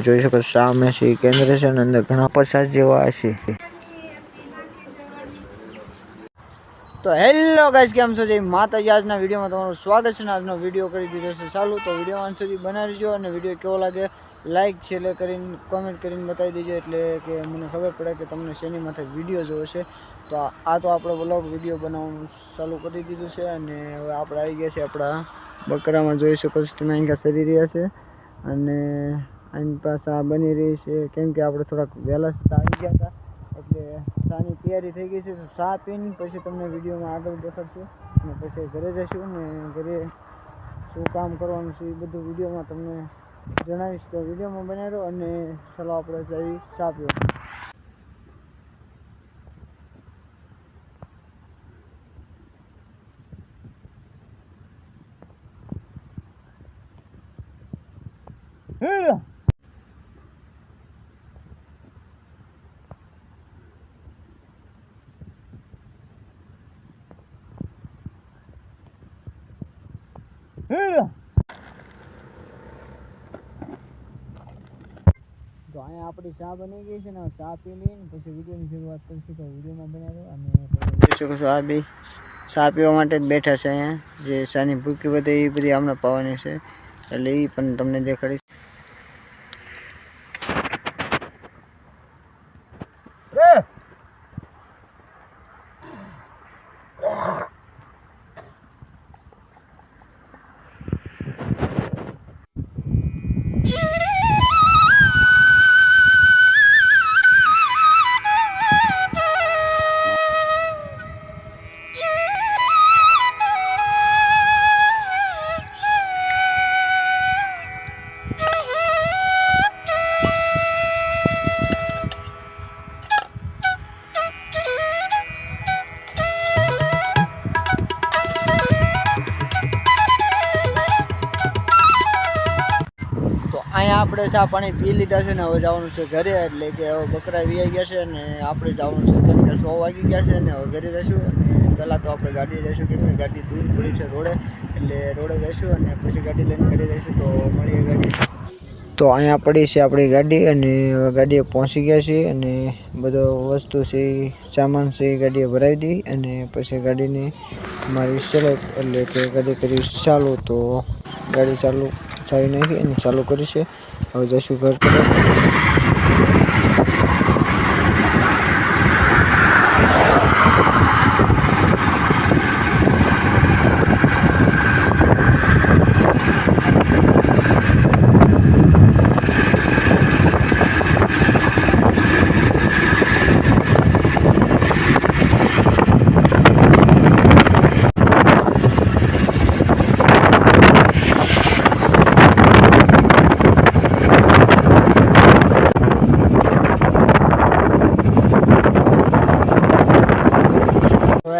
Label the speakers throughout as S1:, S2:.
S1: જોઈ શકો સામે છે કેન્દ્ર છે અને અંદર ઘણા પ્રસાદ જેવા હશે। તો હેલો ગાઈસ, કેમ છો? જય માતાજી। આજના વિડીયોમાં તમારું સ્વાગત છે। આજનો વિડીયો કરી દીધો છે ચાલુ, તો વિડીયો અંત સુધી બનાવી દેજો અને વિડીયો કેવો લાગે લાઈક છેલ્લે કરીને કોમેન્ટ કરીને બતાવી દેજો, એટલે કે મને ખબર પડે કે તમને શેની માથે વિડીયો જોવો છે। તો આ તો આપણે વ્લોગ વિડીયો બનાવવાનું ચાલુ કરી દીધું છે અને હવે આપણે આવી ગયા છે આપણા બકરામાં। જોઈ શકો છો તમે અહીંયા સરી રહ્યા છે અને આની પાસે આ બની રહી છે, કેમ કે આપણે થોડાક વહેલા આવી ગયા હતા એટલે ચાની તૈયારી થઈ ગઈ છે। તો ચા પીને પછી તમને વિડીયોમાં આગળ દેખાડશું અને પછી ઘરે જઈશું ને ઘરે શું કામ કરવાનું છે એ બધું વિડીયોમાં તમને જણાવીશ। તો વિડીયોમાં બનાવી દો અને ચાલો આપણે જઈ ચા પીવા। તો અહીંયા આપણી ચા બની ગઈ છે ને, ચા પી લઈને પછી વિડીયોની શરૂઆત કરીશું। તો વિડીયોમાં બનાવી દો અને જોઈ શકો છો આ બે ચા પીવા માટે જ બેઠા છે અહીંયા। જે ચાની ભૂકી વધે એ બધી હમણાં પાવાની છે એટલે એ પણ તમને દેખાડીશ। અહીંયા આપણે ચા પાણી પી લીધા છે ને હવે જવાનું છે ઘરે, એટલે કે હવે બકરા વીઆઈ ગયા છે અને આપણે જવાનું છે કેમ કે 100 વાગી ગયા છે ને હવે ઘરે જઈશું। અને પહેલાં તો આપણે ગાડી જઈશું કેમ કે ગાડી દૂર પડી છે રોડે, એટલે રોડે જઈશું અને પછી ગાડી લઈને ઘરે જઈશું। તો મળીએ ગાડી। તો અહીંયા પડી છે આપણી ગાડી અને ગાડીએ પહોંચી ગયા છીએ અને બધો વસ્તુ છે સામાન છે એ ગાડીએ ભરાવી દી અને પછી ગાડીની મારી સેલેક્ટ એટલે કે ગાડી કરી ચાલુ। તો ગાડી ચાવી નાખી અને ચાલુ કરી છે। હવે જઈશું ઘર તરફ।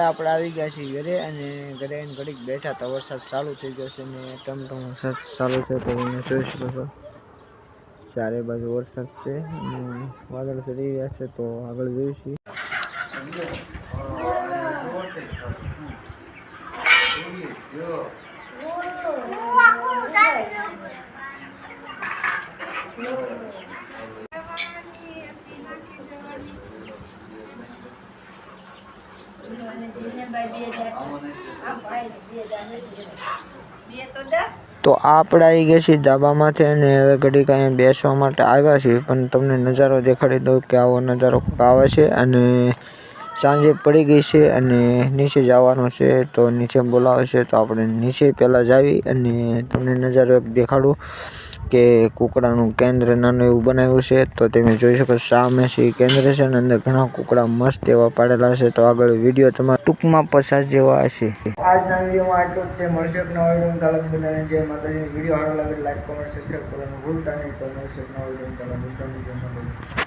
S1: આપણે આવી ગયા છીએ ઘરે અને ઘરે આવીને ઘડીક બેઠા હતા, વરસાદ ચાલુ થઈ ગયો છે ને ટમટમ વરસાદ ચાલુ છે। તો તમે જોઈ શકો છો ચારે બાજુ વરસાદ છે અને વાદળ ચડી રહ્યા છે। તો આગળ જોઈશું। તો આપણે આવી ગયા છીએ ધાબામાંથી અને હવે ઘડીક અહીંયા બેસવા માટે આવ્યા છીએ, પણ તમને નજારો દેખાડી દઉં કે આવો નજારો આવે છે અને સાંજે પડી ગઈ છે અને નીચે જવાનું છે। તો નીચે બોલાવે છે તો આપણે નીચે પહેલાં જાવી અને તમને નજારો એક દેખાડું કે કૂકડાનું કેન્દ્ર નાનું એવું બનાવ્યું છે। તો તમે જોઈ શકો સામે છે કેન્દ્ર છે અને અંદર ઘણા કૂકડા મસ્ત એવા પાડેલા છે। તો આગળ વિડીયો તમારા ટૂંકમાં 50 જેવા હશે। આજના વિડીયોમાં આટલું જ, તે મળશે એક નવા વિડીયો। બધાને જય માતાજી। વિડીયો સારો લાગે લાઈક કોમેન્ટ સબસ્ક્રાઈબ કરવાનું ભૂલતા નહીં। તો મળશે એક નવા વિડીયો।